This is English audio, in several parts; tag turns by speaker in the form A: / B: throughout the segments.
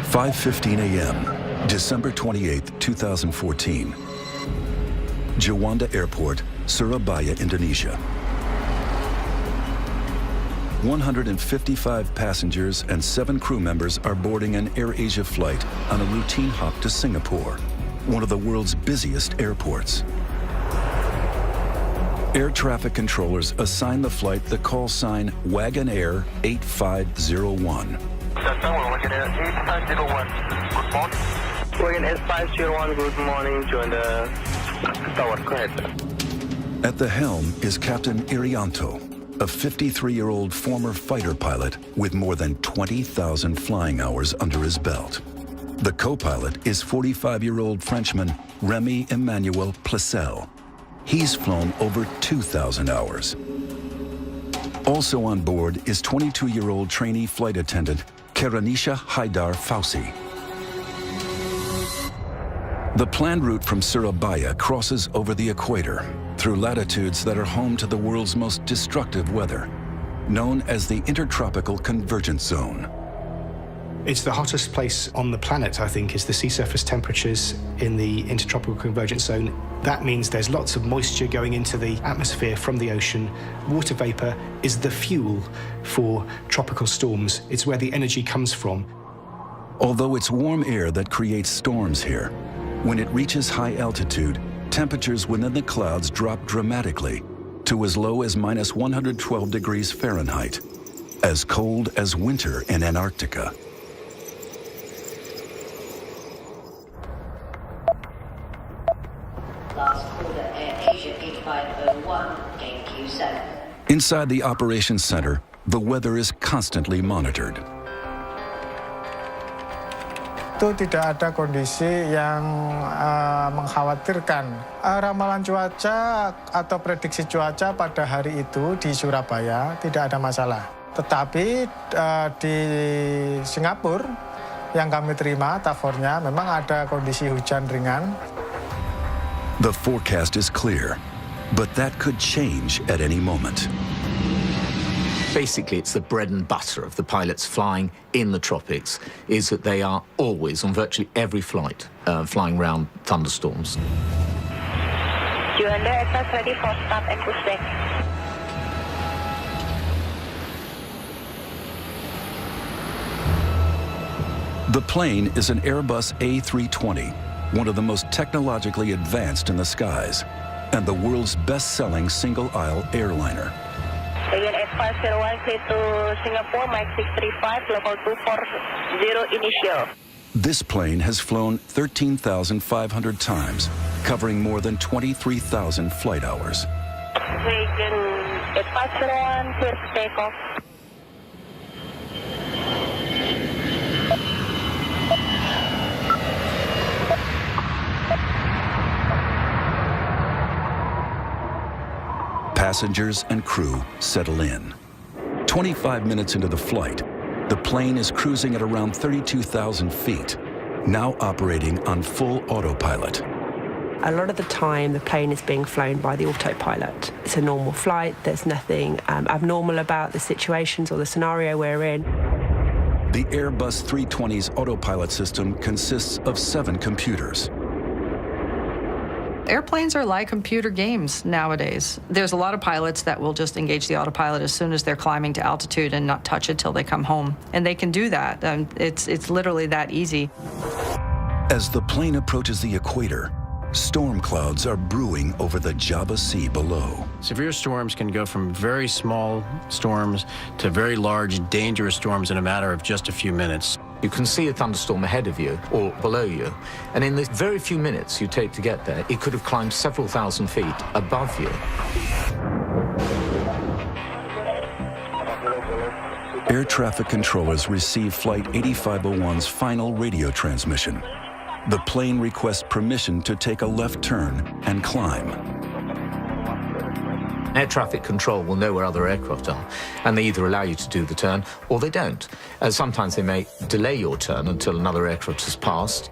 A: 5:15 a.m., December 28, 2014. Juanda Airport, Surabaya, Indonesia. 155 passengers and 7 crew members are boarding an AirAsia flight on a routine hop to Singapore, one of the world's busiest airports. Air traffic controllers assign the flight the call sign Wagon Air 8501.
B: Wagon Air 8501. Good morning. Wagon Air 501, good morning. Join the tower. Go ahead.
A: At the helm is Captain Irianto, a 53-year-old former fighter pilot with more than 20,000 flying hours under his belt. The co-pilot is 45-year-old Frenchman Remy Emmanuel Placel. He's flown over 2,000 hours. Also on board is 22-year-old trainee flight attendant Karanisha Haidar Fausi. The planned route from Surabaya crosses over the equator through latitudes that are home to the world's most destructive weather, known as the Intertropical Convergence Zone.
C: It's the hottest place on the planet, I think, is the sea surface temperatures in the Intertropical Convergence Zone. That means there's lots of moisture going into the atmosphere from the ocean. Water vapor is the fuel for tropical storms. It's where the energy comes from.
A: Although it's warm air that creates storms here, when it reaches high altitude, temperatures within the clouds drop dramatically to as low as minus 112 degrees Fahrenheit, as cold as winter in Antarctica.
D: Last quarter, AirAsia 8501, gain Q7.
A: Inside the operations center, the weather is constantly monitored.
E: Itu tidak ada kondisi yang mengkhawatirkan. Ramalan cuaca atau prediksi cuaca pada hari itu di Surabaya tidak ada masalah. Tetapi di Singapura yang kami terima tafornya memang ada kondisi hujan ringan.
A: The forecast is clear, but that could change at any moment.
F: Basically, it's the bread and butter of the pilots flying in the tropics, is that they are always, on virtually every flight, flying around thunderstorms.
B: Juanda Aircraft ready for start and push back.
A: The plane is an Airbus A320, one of the most technologically advanced in the skies, and the world's best-selling single-aisle airliner.
B: Wagon Air 501, clear to Singapore, Mike 635, level 240 initial.
A: This plane has flown 13,500 times, covering more than 23,000 flight hours.
B: Wagon Air 501, clear to takeoff.
A: Passengers and crew settle in. 25 minutes into the flight, the plane is cruising at around 32,000 feet, now operating on full autopilot.
G: A lot of the time, the plane is being flown by the autopilot. It's a normal flight. There's nothing abnormal about the situations or the scenario we're in.
A: The Airbus 320's autopilot system consists of 7 computers.
H: Airplanes are like computer games nowadays. There's a lot of pilots that will just engage the autopilot as soon as they're climbing to altitude and not touch it till they come home. And they can do that. It's literally that easy.
A: As the plane approaches the equator, storm clouds are brewing over the Java Sea below.
I: Severe storms can go from very small storms to very large, dangerous storms in a matter of just a few minutes.
F: You can see a thunderstorm ahead of you or below you, and in the very few minutes you take to get there, it could have climbed several thousand feet above you.
A: Air traffic controllers receive Flight 8501's final radio transmission. The plane requests permission to take a left turn and climb.
F: Air traffic control will know where other aircraft are, and they either allow you to do the turn or they don't. Sometimes they may delay your turn until another aircraft has passed.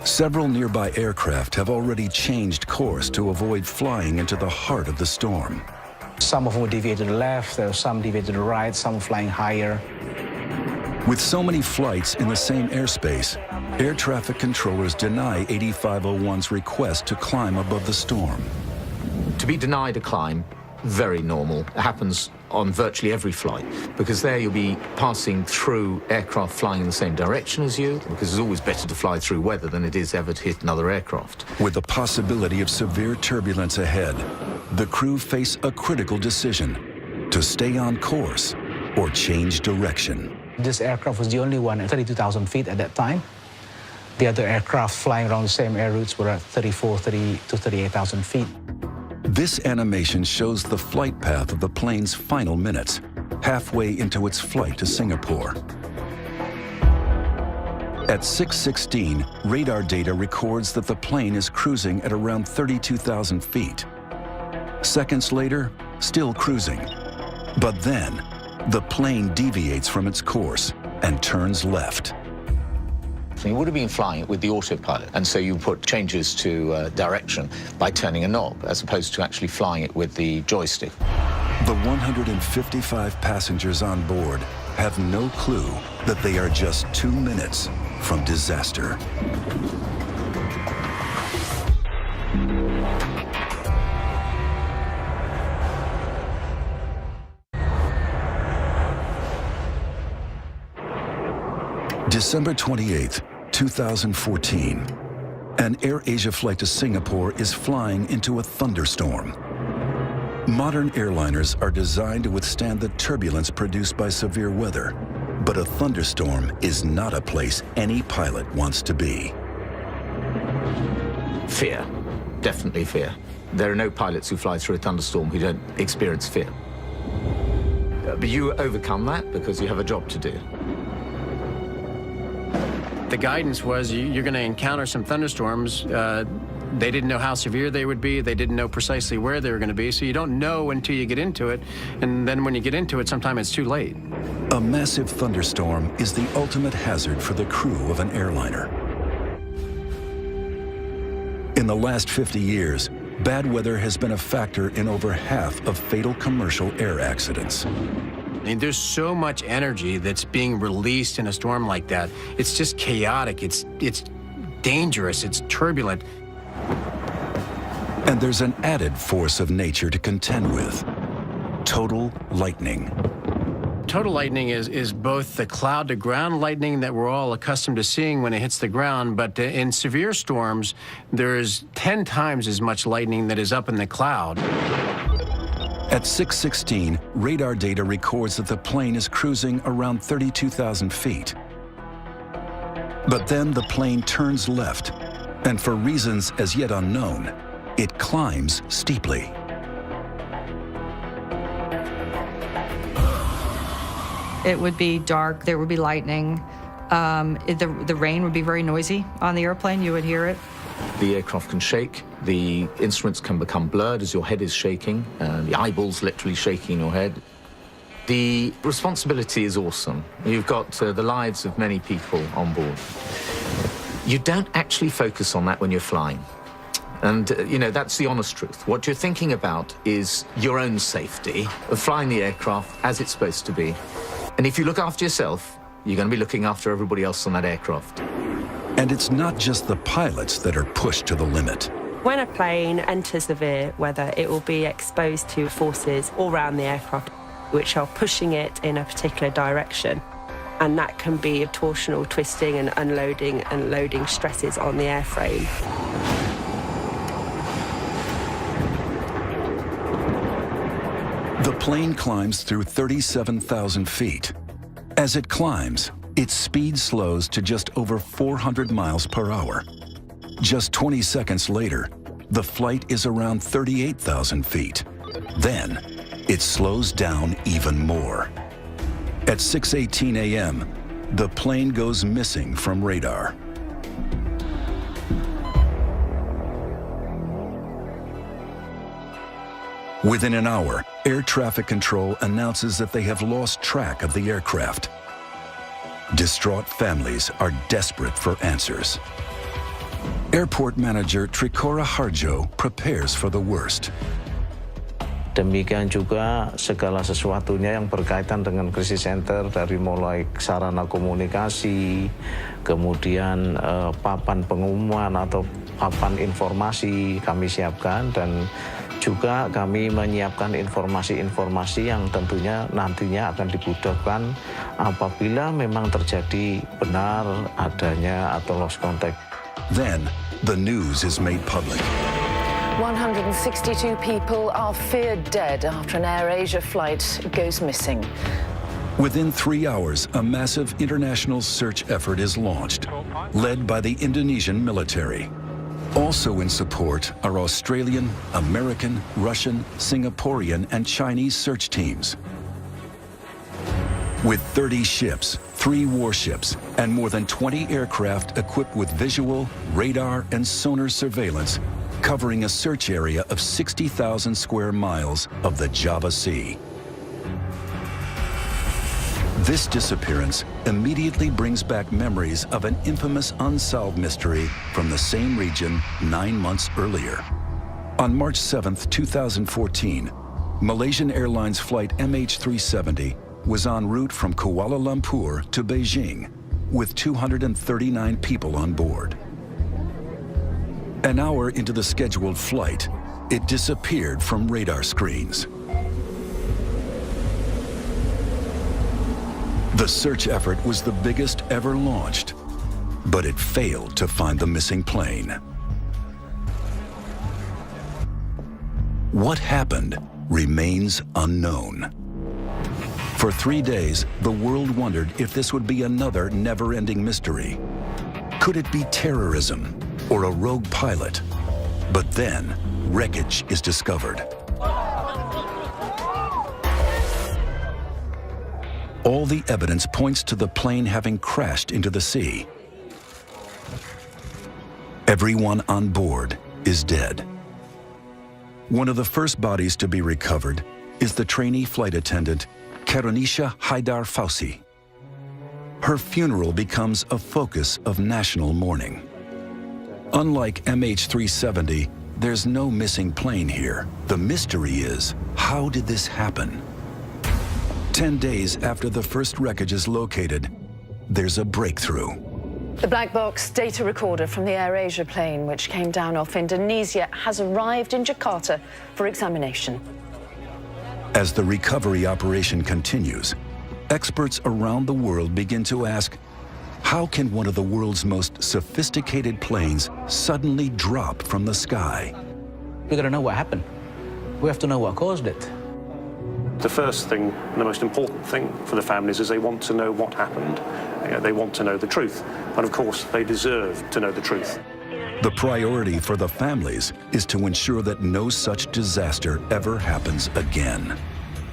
A: Several nearby aircraft have already changed course to avoid flying into the heart of the storm.
J: Some of them will deviate to the left, there are some deviate to the right, some flying higher.
A: With so many flights in the same airspace, air traffic controllers deny 8501's request to climb above the storm.
F: To be denied a climb, very normal. It happens on virtually every flight, because there you'll be passing through aircraft flying in the same direction as you, because it's always better to fly through weather than it is ever to hit another aircraft.
A: With the possibility of severe turbulence ahead, the crew face a critical decision: to stay on course or change direction.
J: This aircraft was the only one at 32,000 feet at that time. The other aircraft flying around the same air routes were at 30 to 38,000 feet.
A: This animation shows the flight path of the plane's final minutes, halfway into its flight to Singapore. At 6:16, radar data records that the plane is cruising at around 32,000 feet. Seconds later, still cruising. But then, the plane deviates from its course and turns left.
F: You would have been flying it with the autopilot, and so you put changes to direction by turning a knob, as opposed to actually flying it with the joystick.
A: The 155 passengers on board have no clue that they are just 2 minutes from disaster. December 28th, 2014. An AirAsia flight to Singapore is flying into a thunderstorm. Modern airliners are designed to withstand the turbulence produced by severe weather, but a thunderstorm is not a place any pilot wants to be.
F: Fear, definitely fear. There are no pilots who fly through a thunderstorm who don't experience fear. But you overcome that because you have a job to do.
I: The guidance was you're going to encounter some thunderstorms. They didn't know how severe they would be. They didn't know precisely where they were going to be. So you don't know until you get into it. And then when you get into it, sometimes it's too late.
A: A massive thunderstorm is the ultimate hazard for the crew of an airliner. In the last 50 years, bad weather has been a factor in over half of fatal commercial air accidents.
I: I mean, there's so much energy that's being released in a storm like that. It's just chaotic. It's dangerous. It's turbulent.
A: And there's an added force of nature to contend with: total lightning.
I: Total lightning is both the cloud-to-ground lightning that we're all accustomed to seeing when it hits the ground, but in severe storms, there's 10 times as much lightning that is up in the cloud.
A: At 6:16, radar data records that the plane is cruising around 32,000 feet. But then the plane turns left, and for reasons as yet unknown, it climbs steeply.
H: It would be dark, there would be lightning. The rain would be very noisy on the airplane, you would hear it.
F: The aircraft can shake, the instruments can become blurred as your head is shaking, the eyeballs literally shaking your head. The responsibility is awesome. You've got the lives of many people on board. You don't actually focus on that when you're flying. And, you know, that's the honest truth. What you're thinking about is your own safety of flying the aircraft as it's supposed to be. And if you look after yourself, you're going to be looking after everybody else on that aircraft.
A: And it's not just the pilots that are pushed to the limit.
G: When a plane enters severe weather, it will be exposed to forces all around the aircraft, which are pushing it in a particular direction. And that can be torsional twisting and unloading and loading stresses on the airframe.
A: The plane climbs through 37,000 feet. As it climbs, its speed slows to just over 400 miles per hour. Just 20 seconds later, the flight is around 38,000 feet. Then, it slows down even more. At 6:18 a.m., the plane goes missing from radar. Within an hour, air traffic control announces that they have lost track of the aircraft. Distraught families are desperate for answers. Airport manager Trikora Harjo prepares for the worst.
K: Demikian juga segala sesuatunya yang berkaitan dengan krisis center dari mulai sarana komunikasi, kemudian papan pengumuman atau papan informasi kami siapkan, dan juga kami menyiapkan informasi-informasi yang tentunya nantinya akan dibutuhkan apabila memang terjadi benar adanya atau lost contact.
A: Then, the news is made public.
L: 162 people are feared dead after an AirAsia flight goes missing.
A: Within 3 hours, a massive international search effort is launched, led by the Indonesian military. Also in support are Australian, American, Russian, Singaporean, and Chinese search teams. With 30 ships, 3 warships, and more than 20 aircraft equipped with visual, radar, and sonar surveillance, covering a search area of 60,000 square miles of the Java Sea. This disappearance immediately brings back memories of an infamous unsolved mystery from the same region 9 months earlier. On March 7, 2014, Malaysian Airlines flight MH370 was en route from Kuala Lumpur to Beijing with 239 people on board. An hour into the scheduled flight, it disappeared from radar screens. The search effort was the biggest ever launched, but it failed to find the missing plane. What happened remains unknown. For 3 days, the world wondered if this would be another never-ending mystery. Could it be terrorism or a rogue pilot? But then, wreckage is discovered. All the evidence points to the plane having crashed into the sea. Everyone on board is dead. One of the first bodies to be recovered is the trainee flight attendant, Karunisha Haidar Fausi. Her funeral becomes a focus of national mourning. Unlike MH370, there's no missing plane here. The mystery is, how did this happen? 10 days after the first wreckage is located, there's a breakthrough.
L: The black box data recorder from the AirAsia plane, which came down off Indonesia, has arrived in Jakarta for examination.
A: As the recovery operation continues, experts around the world begin to ask, how can one of the world's most sophisticated planes suddenly drop from the sky?
J: We gotta know what happened. We have to know what caused it.
M: The first thing, the most important thing for the families is they want to know what happened. They want to know the truth. And of course, they deserve to know the truth.
A: The priority for the families is to ensure that no such disaster ever happens again.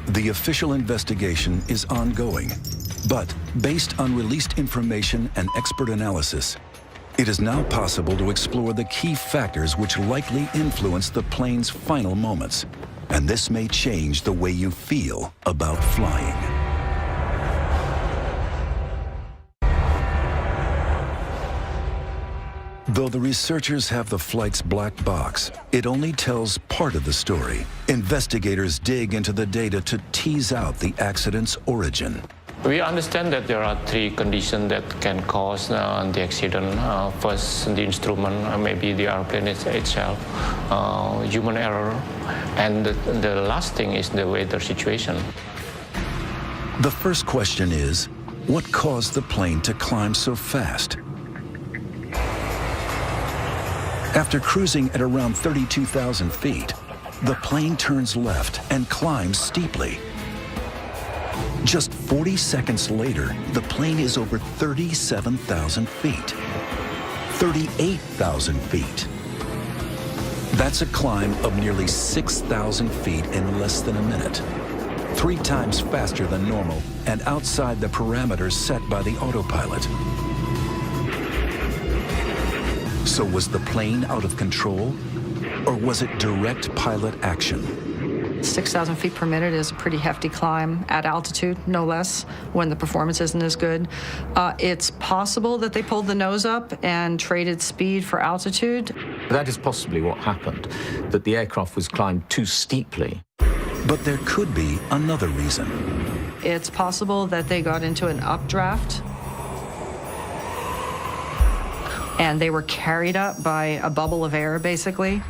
A: The official investigation is ongoing, but based on released information and expert analysis, it is now possible to explore the key factors which likely influence the plane's final moments. And this may change the way you feel about flying. Though the researchers have the flight's black box, it only tells part of the story. Investigators dig into the data to tease out the accident's origin.
N: We understand that there are 3 conditions that can cause the accident. First, the instrument, maybe the airplane itself, human error, and the last thing is the weather situation.
A: The first question is, what caused the plane to climb so fast? After cruising at around 32,000 feet, the plane turns left and climbs steeply. Just 40 seconds later, the plane is over 37,000 feet. 38,000 feet. That's a climb of nearly 6,000 feet in less than a minute. 3 times faster than normal and outside the parameters set by the autopilot. So was the plane out of control, or was it direct pilot action?
H: 6,000 feet per minute is a pretty hefty climb at altitude, no less, when the performance isn't as good. It's possible that they pulled the nose up and traded speed for altitude.
F: That is possibly what happened, that the aircraft was climbed too steeply.
A: But there could be another reason.
H: It's possible that they got into an updraft and they were carried up by a bubble of air, basically.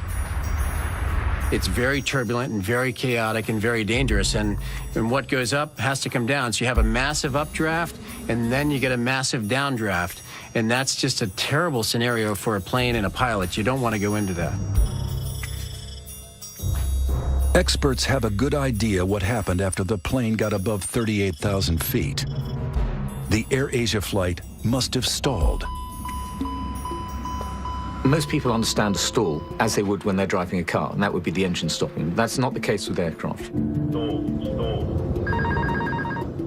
I: It's very turbulent and very chaotic and very dangerous. And what goes up has to come down. So you have a massive updraft, and then you get a massive downdraft. And that's just a terrible scenario for a plane and a pilot. You don't want to go into that.
A: Experts have a good idea what happened after the plane got above 38,000 feet. The AirAsia flight must have stalled.
F: Most people understand a stall as they would when they're driving a car, and that would be the engine stopping. That's not the case with aircraft.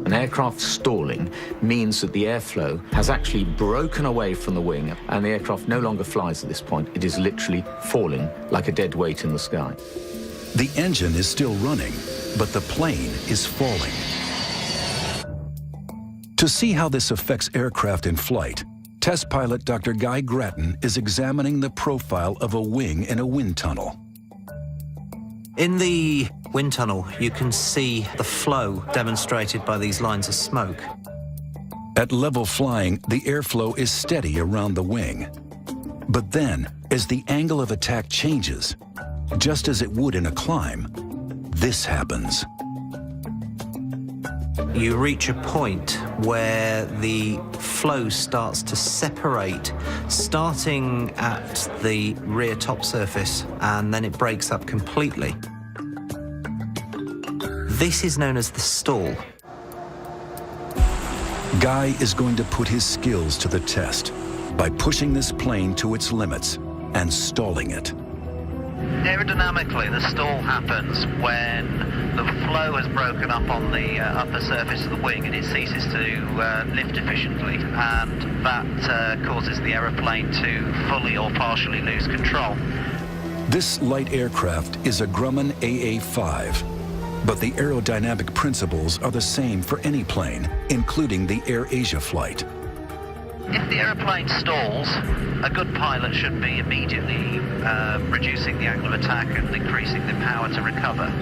F: An aircraft stalling means that the airflow has actually broken away from the wing, and the aircraft no longer flies at this point. It is literally falling like a dead weight in the sky.
A: The engine is still running, but the plane is falling. To see how this affects aircraft in flight, test pilot Dr. Guy Grattan is examining the profile of a wing in a wind tunnel.
O: In the wind tunnel, you can see the flow demonstrated by these lines of smoke.
A: At level flying, the airflow is steady around the wing. But then, as the angle of attack changes, just as it would in a climb, this happens.
O: You reach a point where the flow starts to separate, starting at the rear top surface, and then it breaks up completely. This is known as the stall.
A: Guy is going to put his skills to the test by pushing this plane to its limits and stalling it.
P: Aerodynamically, the stall happens when the flow has broken up on the upper surface of the wing and it ceases to lift efficiently, and that causes the aeroplane to fully or partially lose control.
A: This light aircraft is a Grumman AA-5, but the aerodynamic principles are the same for any plane, including the AirAsia flight.
P: If the aeroplane stalls, a good pilot should be immediately reducing the angle of attack and increasing the power to recover.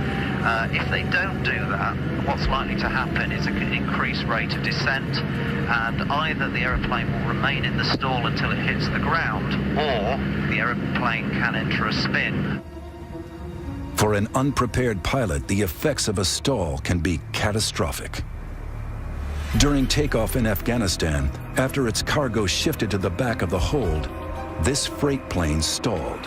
P: If they don't do that, what's likely to happen is an increased rate of descent, and either the aeroplane will remain in the stall until it hits the ground, or the aeroplane can enter a spin.
A: For an unprepared pilot, the effects of a stall can be catastrophic. During takeoff in Afghanistan, after its cargo shifted to the back of the hold, this freight plane stalled.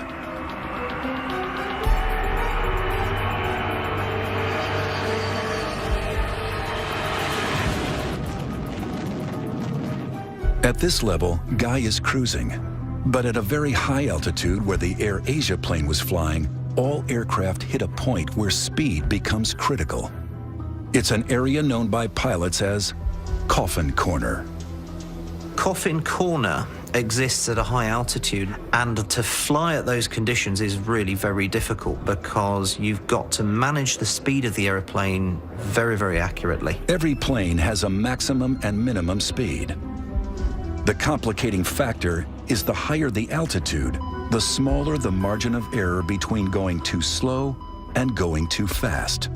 A: At this level, Guy is cruising, but at a very high altitude where the AirAsia plane was flying, all aircraft hit a point where speed becomes critical. It's an area known by pilots as Coffin Corner.
O: Coffin Corner exists at a high altitude, and to fly at those conditions is really very difficult because you've got to manage the speed of the aeroplane very, very accurately.
A: Every plane has a maximum and minimum speed. The complicating factor is the higher the altitude, the smaller the margin of error between going too slow and going too fast.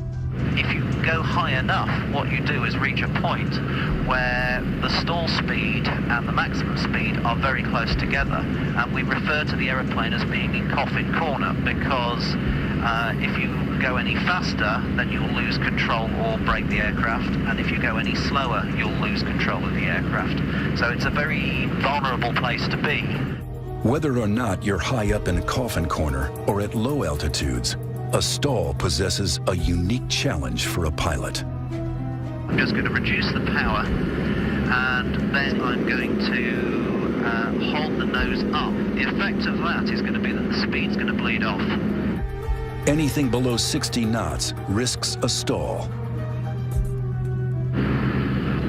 P: If you go high enough, what you do is reach a point where the stall speed and the maximum speed are very close together, and we refer to the aeroplane as being in Coffin Corner because if you go any faster, then you'll lose control or break the aircraft, and if you go any slower, you'll lose control of the aircraft. So it's a very vulnerable place to be.
A: Whether or not you're high up in a Coffin Corner or at low altitudes, a stall possesses a unique challenge for a pilot.
P: I'm just going to reduce the power, and then I'm going to hold the nose up. The effect of that is going to be that the speed's going to bleed off.
A: Anything below 60 knots risks a stall.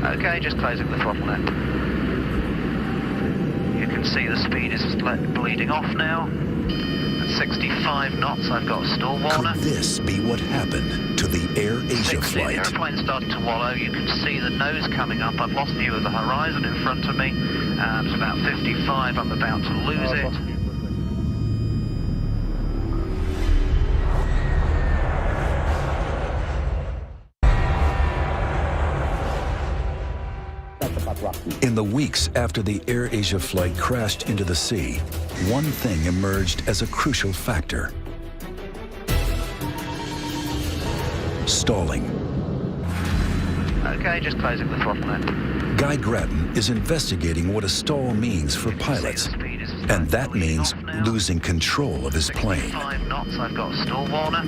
P: Okay, just closing the throttle now. You can see the speed is bleeding off now. At 65 knots, I've got a stall warner.
A: Could this be what happened to the AirAsia flight?
P: The airplane's starting to wallow. You can see the nose coming up. I've lost view of the horizon in front of me. It's about 55. I'm about to lose it.
A: the weeks after the AirAsia flight crashed into the sea, one thing emerged as a crucial factor: stalling.
P: Okay, just closing the throttle now.
A: Guy Grattan is investigating what a stall means for pilots, and that means losing control of his plane.
P: 5 knots, I've got a stall warner.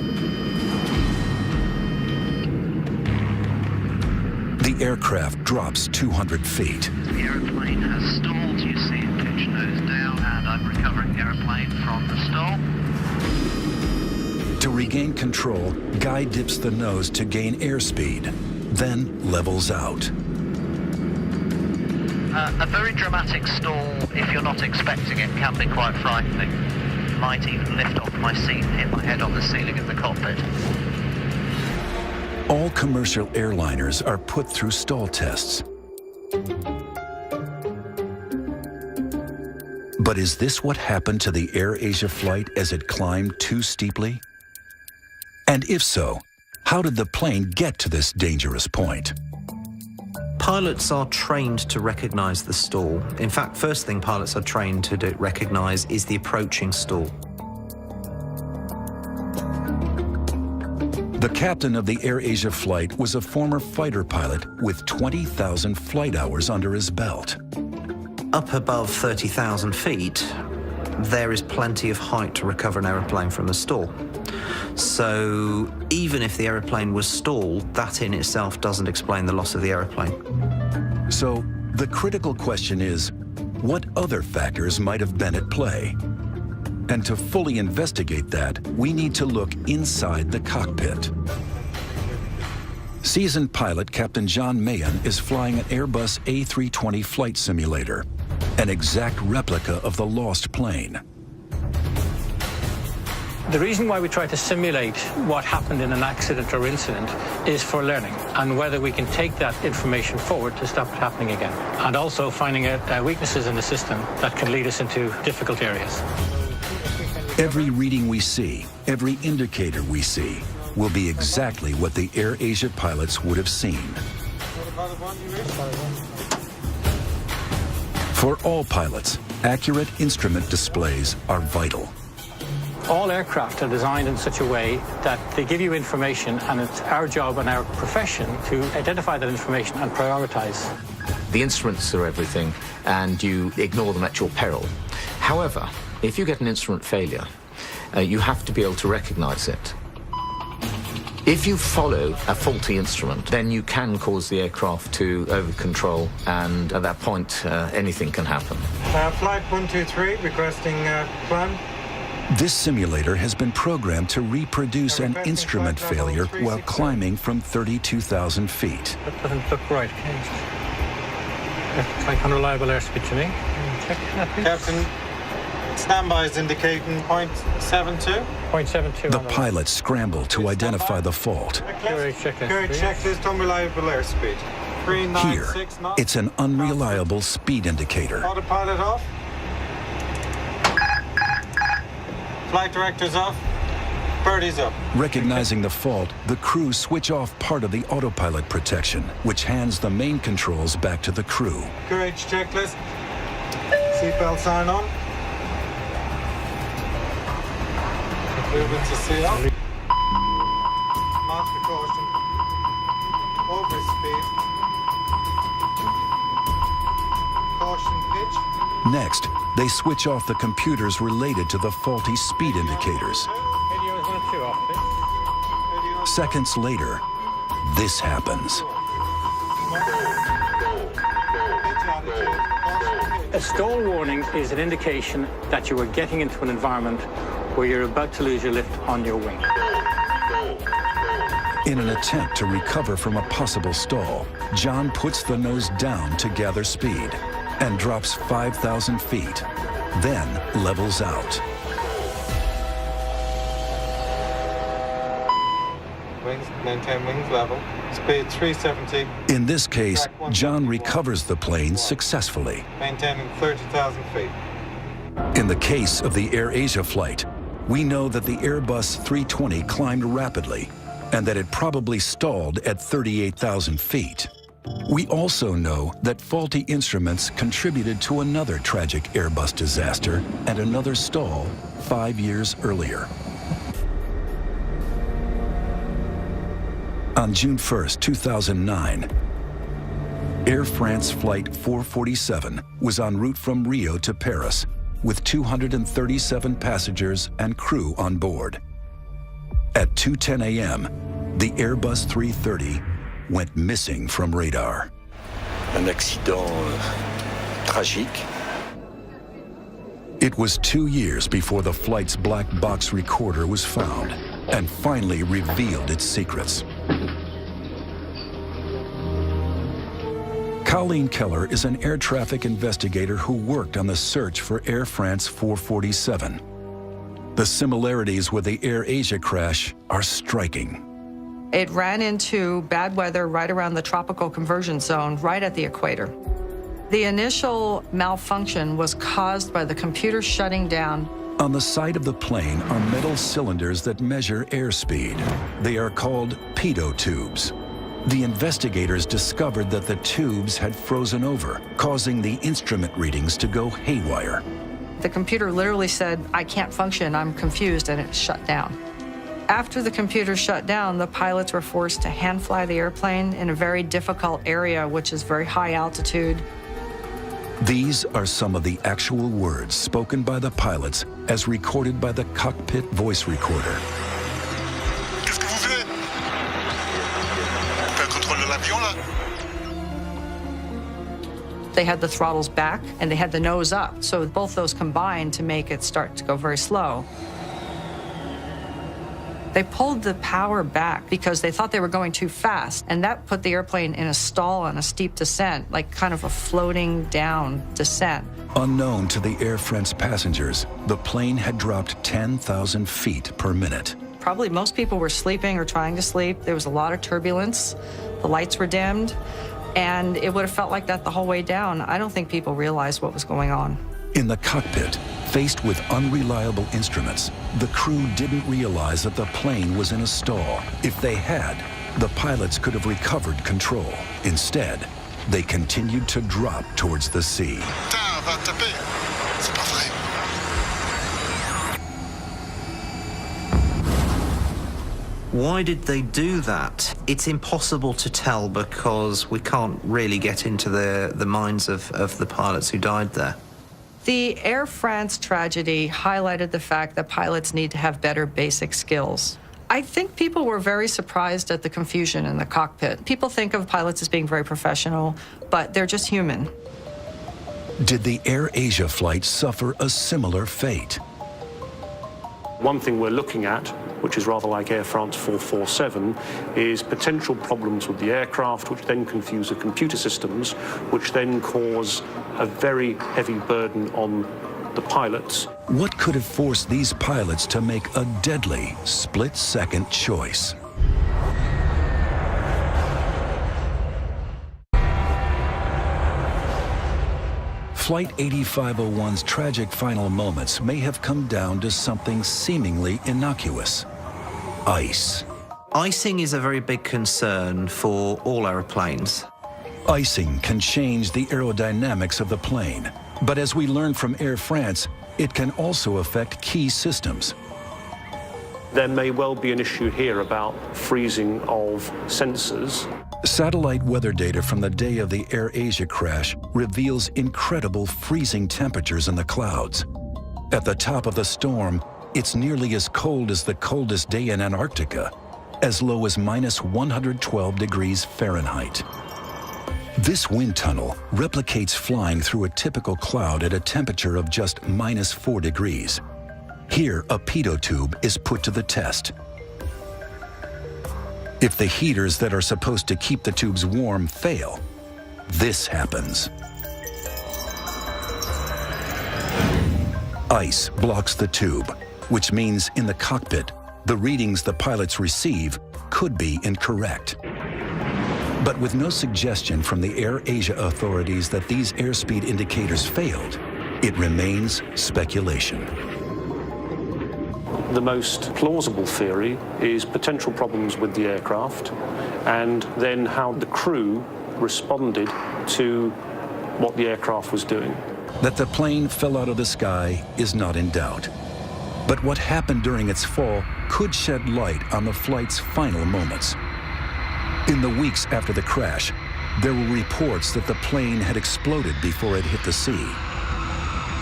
A: The aircraft drops 200 feet.
P: The aeroplane has stalled, you see it pitch nose down, and I'm recovering the aeroplane from the stall.
A: To regain control, Guy dips the nose to gain airspeed, then levels out.
P: A very dramatic stall, if you're not expecting it, can be quite frightening. Might even lift off my seat and hit my head on the ceiling of the cockpit.
A: All commercial airliners are put through stall tests. But is this what happened to the AirAsia flight as it climbed too steeply? And if so, how did the plane get to this dangerous point?
O: Pilots are trained to recognize the stall. In fact, first thing pilots are trained to recognize is the approaching stall.
A: The captain of the AirAsia flight was a former fighter pilot with 20,000 flight hours under his belt.
O: Up above 30,000 feet, there is plenty of height to recover an aeroplane from a stall. So even if the aeroplane was stalled, that in itself doesn't explain the loss of the aeroplane.
A: So the critical question is, what other factors might have been at play? And to fully investigate that, we need to look inside the cockpit. Seasoned pilot Captain John Mahan is flying an Airbus A320 flight simulator, an exact replica of the lost plane.
Q: The reason why we try to simulate what happened in an accident or incident is for learning and whether we can take that information forward to stop it happening again. And also finding out weaknesses in the system that can lead us into difficult areas.
A: Every reading we see, every indicator we see, will be exactly what the AirAsia pilots would have seen. For all pilots, accurate instrument displays are vital.
Q: All aircraft are designed in such a way that they give you information, and it's our job and our profession to identify that information and prioritize.
F: The instruments are everything, and you ignore them at your peril. However, if you get an instrument failure, you have to be able to recognize it. If you follow a faulty instrument, then you can cause the aircraft to over-control, and at that point, anything can happen.
R: Flight 123, requesting climb.
A: This simulator has been programmed to reproduce an instrument failure while climbing from 32,000 feet.
Q: That doesn't look right. Looks like unreliable airspeed to me. Check that, please.
R: Captain, standby is indicating 0.72.
Q: 0.72.
A: The pilots scramble to identify the fault.
R: Current checklist, unreliable airspeed. 396
A: Here,
R: knots.
A: it's an unreliable speed indicator.
R: Autopilot off. Flight director's off. Birdie's up.
A: Recognizing the fault, the crew switch off part of the autopilot protection, which hands the main controls back to the crew.
R: Courage checklist. Seatbelt sign on. Moving to CO. Master caution. Overspeed. Caution pitch.
A: Next, they switch off the computers related to the faulty speed indicators. Seconds later, this happens.
Q: A stall warning is an indication that you are getting into an environment where you're about to lose your lift on your wing.
A: In an attempt to recover from a possible stall, John puts the nose down to gather speed and drops 5,000 feet, then levels out.
R: Wings, maintain wings level. Speed 370.
A: In this case, John recovers the plane successfully.
R: Maintaining 30,000 feet.
A: In the case of the AirAsia flight, we know that the Airbus 320 climbed rapidly and that it probably stalled at 38,000 feet. We also know that faulty instruments contributed to another tragic Airbus disaster and another stall 5 years earlier. On June 1st, 2009, Air France Flight 447 was en route from Rio to Paris with 237 passengers and crew on board. At 2:10 a.m., the Airbus 330 went missing from radar.
S: Un accident tragique.
A: It was 2 years before the flight's black box recorder was found and finally revealed its secrets. Colleen Keller is an air traffic investigator who worked on the search for Air France 447. The similarities with the AirAsia crash are striking.
H: It ran into bad weather right around the tropical conversion zone, right at the equator. The initial malfunction was caused by the computer shutting down.
A: On the side of the plane are metal cylinders that measure airspeed. They are called pitot tubes. The investigators discovered that the tubes had frozen over, causing the instrument readings to go haywire.
H: The computer literally said, "I can't function, I'm confused," and it shut down. After the computer shut down, the pilots were forced to hand fly the airplane in a very difficult area, which is very high altitude.
A: These are some of the actual words spoken by the pilots as recorded by the cockpit voice recorder.
T: Qu'est-ce que vous faites? T'as le contrôle de l'avion là?
H: They had the throttles back and they had the nose up, so both those combined to make it start to go very slow. They pulled the power back because they thought they were going too fast, and that put the airplane in a stall on a steep descent, like kind of a floating down descent.
A: Unknown to the Air France passengers, the plane had dropped 10,000 feet per minute.
H: Probably most people were sleeping or trying to sleep. There was a lot of turbulence. The lights were dimmed, and it would have felt like that the whole way down. I don't think people realized what was going on.
A: In the cockpit, faced with unreliable instruments, the crew didn't realize that the plane was in a stall. If they had, the pilots could have recovered control. Instead, they continued to drop towards the sea.
T: Putain, va taper. C'est pas vrai.
O: Why did they do that? It's impossible to tell because we can't really get into the minds of the pilots who died there.
H: The Air France tragedy highlighted the fact that pilots need to have better basic skills. I think people were very surprised at the confusion in the cockpit. People think of pilots as being very professional, but they're just human.
A: Did the AirAsia flight suffer a similar fate?
M: One thing we're looking at, which is rather like Air France 447, is potential problems with the aircraft, which then confuse the computer systems, which then cause a very heavy burden on the pilots.
A: What could have forced these pilots to make a deadly split-second choice? Flight 8501's tragic final moments may have come down to something seemingly innocuous: ice.
O: Icing is a very big concern for all aeroplanes.
A: Icing can change the aerodynamics of the plane, but as we learned from Air France, it can also affect key systems.
M: There may well be an issue here about freezing of sensors.
A: Satellite weather data from the day of the AirAsia crash reveals incredible freezing temperatures in the clouds. At the top of the storm, it's nearly as cold as the coldest day in Antarctica, as low as -112 degrees Fahrenheit. This wind tunnel replicates flying through a typical cloud at a temperature of just -4 degrees. Here, a pitot tube is put to the test. If the heaters that are supposed to keep the tubes warm fail, this happens. Ice blocks the tube, which means in the cockpit, the readings the pilots receive could be incorrect. But with no suggestion from the AirAsia authorities that these airspeed indicators failed, it remains speculation.
M: The most plausible theory is potential problems with the aircraft and then how the crew responded to what the aircraft was doing.
A: That the plane fell out of the sky is not in doubt. But what happened during its fall could shed light on the flight's final moments. In the weeks after the crash, there were reports that the plane had exploded before it hit the sea.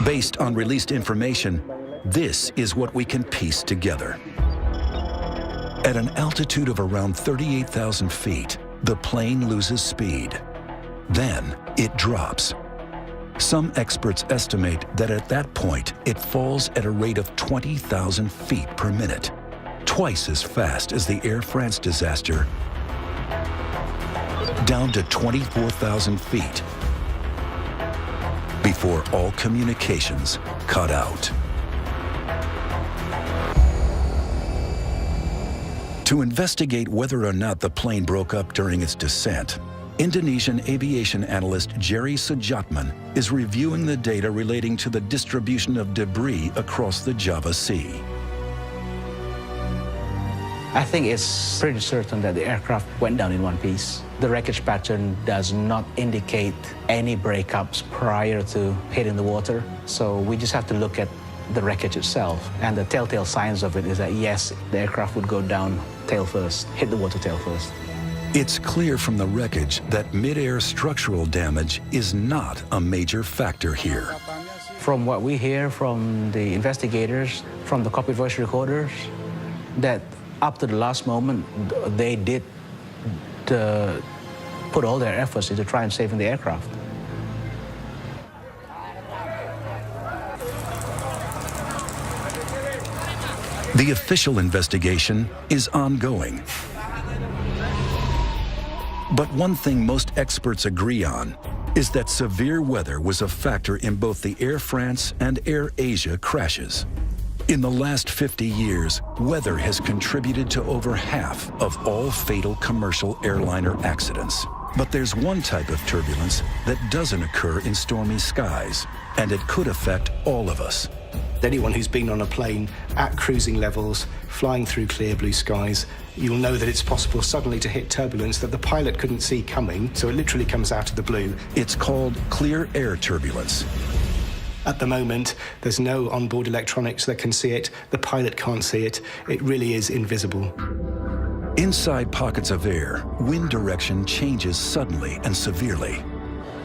A: Based on released information, this is what we can piece together. At an altitude of around 38,000 feet, the plane loses speed. Then it drops. Some experts estimate that at that point, it falls at a rate of 20,000 feet per minute, twice as fast as the Air France disaster, down to 24,000 feet, before all communications cut out. To investigate whether or not the plane broke up during its descent, Indonesian aviation analyst Jerry Sujatman is reviewing the data relating to the distribution of debris across the Java Sea.
J: I think it's pretty certain that the aircraft went down in one piece. The wreckage pattern does not indicate any breakups prior to hitting the water. So we just have to look at the wreckage itself. And the telltale signs of it is that, yes, the aircraft would go down tail first, hit the water tail first.
A: It's clear from the wreckage that mid-air structural damage is not a major factor here.
J: From what we hear from the investigators, from the cockpit voice recorders, that up to the last moment, they did put all their efforts into trying to save the aircraft.
A: The official investigation is ongoing. But one thing most experts agree on is that severe weather was a factor in both the Air France and Air Asia crashes. In the last 50 years, weather has contributed to over half of all fatal commercial airliner accidents. But there's one type of turbulence that doesn't occur in stormy skies, and it could affect all of us.
C: Anyone who's been on a plane at cruising levels, flying through clear blue skies, you'll know that it's possible suddenly to hit turbulence that the pilot couldn't see coming, so it literally comes out of the blue.
A: It's called clear air turbulence.
C: At the moment, there's no onboard electronics that can see it. The pilot can't see it. It really is invisible.
A: Inside pockets of air, wind direction changes suddenly and severely.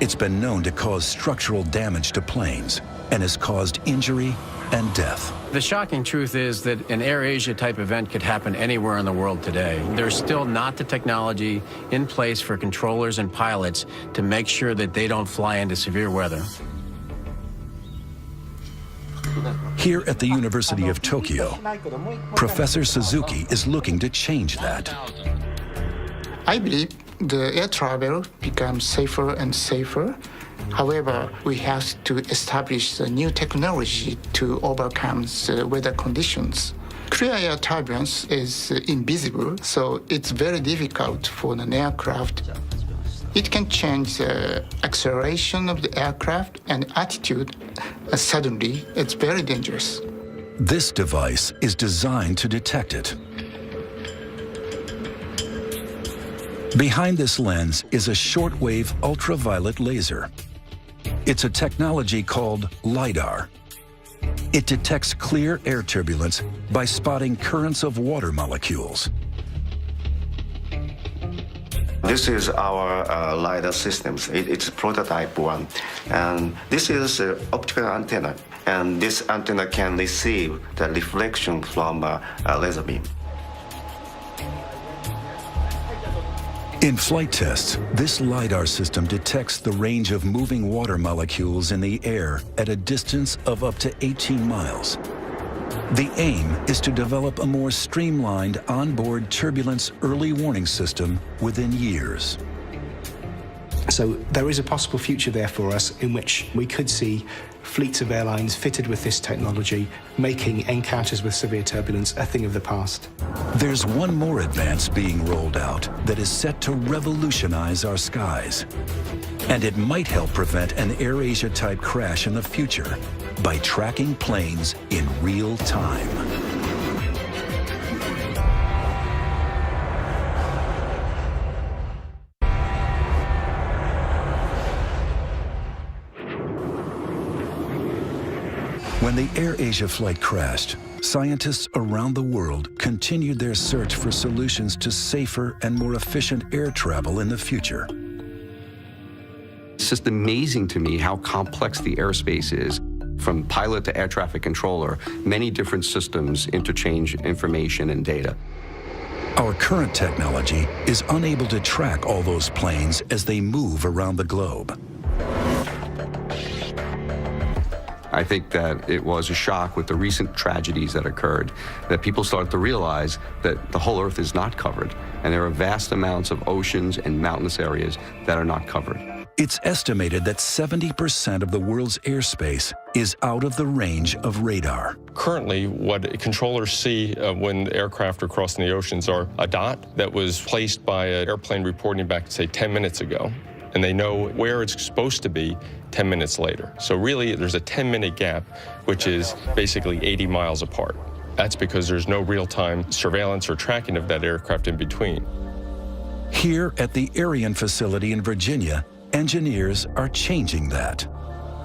A: It's been known to cause structural damage to planes and has caused injury and death.
I: The shocking truth is that an Air Asia type event could happen anywhere in the world today. There's still not the technology in place for controllers and pilots to make sure that they don't fly into severe weather.
A: Here at the University of Tokyo, Professor Suzuki is looking to change that.
U: I believe the air travel becomes safer and safer. However, we have to establish a new technology to overcome the weather conditions. Clear air turbulence is invisible, so it's very difficult for an aircraft. It can change the acceleration of the aircraft and attitude suddenly. It's very dangerous.
A: This device is designed to detect it. Behind this lens is a shortwave ultraviolet laser. It's a technology called LiDAR. It detects clear air turbulence by spotting currents of water molecules.
V: This is our LiDAR systems. It's prototype one. And this is an optical antenna. And this antenna can receive the reflection from a laser beam.
A: In flight tests, this LiDAR system detects the range of moving water molecules in the air at a distance of up to 18 miles. The aim is to develop a more streamlined onboard turbulence early warning system within years.
C: So there is a possible future there for us in which we could see fleets of airlines fitted with this technology, making encounters with severe turbulence a thing of the past.
A: There's one more advance being rolled out that is set to revolutionize our skies. And it might help prevent an Air Asia type crash in the future by tracking planes in real time. When the AirAsia flight crashed, scientists around the world continued their search for solutions to safer and more efficient air travel in the future.
D: It's just amazing to me how complex the airspace is. From pilot to air traffic controller, many different systems interchange information and data.
A: Our current technology is unable to track all those planes as they move around the globe.
D: I think that it was a shock with the recent tragedies that occurred, that people started to realize that the whole Earth is not covered, and there are vast amounts of oceans and mountainous areas that are not covered.
A: It's estimated that 70% of the world's airspace is out of the range of radar.
E: Currently, what controllers see when aircraft are crossing the oceans are a dot that was placed by an airplane reporting back, say, 10 minutes ago, and they know where it's supposed to be 10 minutes later. So really, there's a 10-minute gap, which is basically 80 miles apart. That's because there's no real-time surveillance or tracking of that aircraft in between.
A: Here at the Ariane facility in Virginia, engineers are changing that.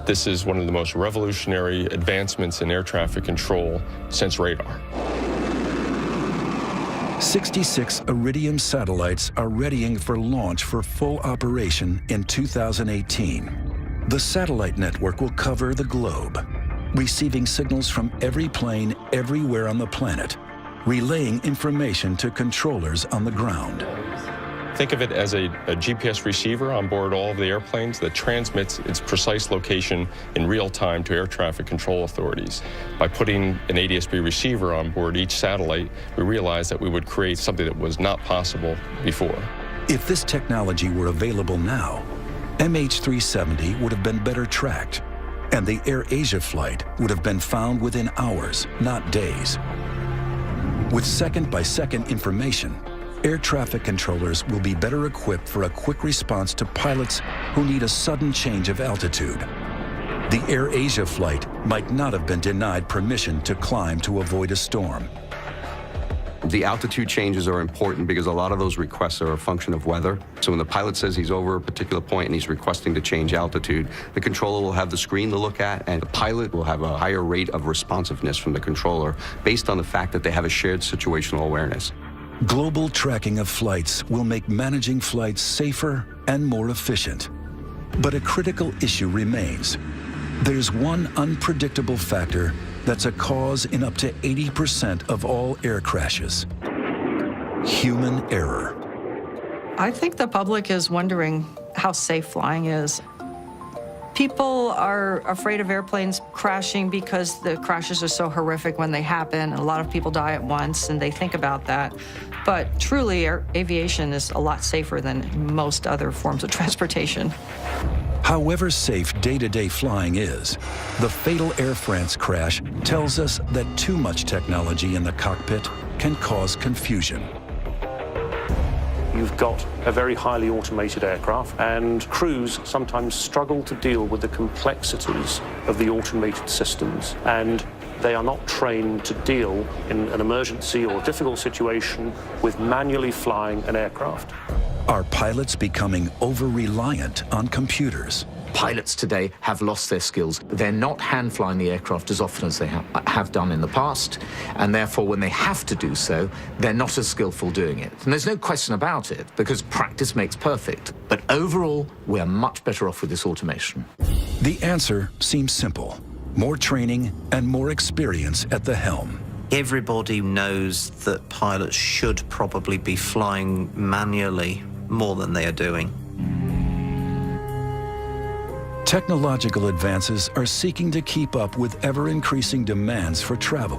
E: This is one of the most revolutionary advancements in air traffic control since radar.
A: 66 Iridium satellites are readying for launch for full operation in 2018. The satellite network will cover the globe, receiving signals from every plane everywhere on the planet, relaying information to controllers on the ground.
E: Think of it as a GPS receiver on board all of the airplanes that transmits its precise location in real time to air traffic control authorities. By putting an ADS-B receiver on board each satellite, we realized that we would create something that was not possible before.
A: If this technology were available now, MH370 would have been better tracked, and the AirAsia flight would have been found within hours, not days. With second-by-second information, air traffic controllers will be better equipped for a quick response to pilots who need a sudden change of altitude. The AirAsia flight might not have been denied permission to climb to avoid a storm.
D: The altitude changes are important because a lot of those requests are a function of weather. So when the pilot says he's over a particular point and he's requesting to change altitude, the controller will have the screen to look at, and the pilot will have a higher rate of responsiveness from the controller based on the fact that they have a shared situational awareness.
A: Global tracking of flights will make managing flights safer and more efficient. But a critical issue remains. There's one unpredictable factor that's a cause in up to 80% of all air crashes: human error.
H: I think the public is wondering how safe flying is. People are afraid of airplanes crashing because the crashes are so horrific when they happen. A lot of people die at once, and they think about that. But truly, aviation is a lot safer than most other forms of transportation.
A: However safe day-to-day flying is, the fatal Air France crash tells us that too much technology in the cockpit can cause confusion.
M: You've got a very highly automated aircraft, and crews sometimes struggle to deal with the complexities of the automated systems, and they are not trained to deal in an emergency or difficult situation with manually flying an aircraft.
A: Are pilots becoming over-reliant on computers?
F: Pilots today have lost their skills. They're not hand-flying the aircraft as often as they have done in the past, and therefore when they have to do so, they're not as skillful doing it. And there's no question about it, because practice makes perfect. But overall, we're much better off with this automation.
A: The answer seems simple: more training and more experience at the helm.
O: Everybody knows that pilots should probably be flying manually more than they are doing.
A: Technological advances are seeking to keep up with ever-increasing demands for travel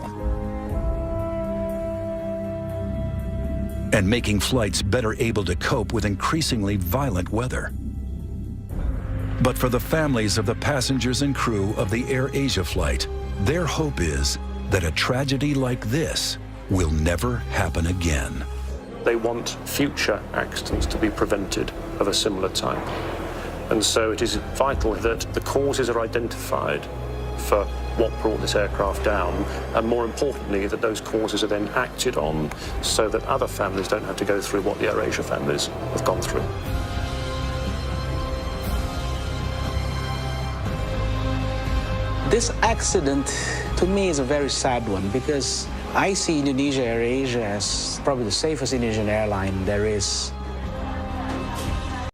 A: and making flights better able to cope with increasingly violent weather. But for the families of the passengers and crew of the AirAsia flight, their hope is that a tragedy like this will never happen again.
M: They want future accidents to be prevented of a similar type. And so it is vital that the causes are identified for what brought this aircraft down, and more importantly, that those causes are then acted on so that other families don't have to go through what the AirAsia families have gone through.
J: This accident, to me, is a very sad one because I see Indonesia AirAsia as probably the safest Indonesian airline there is.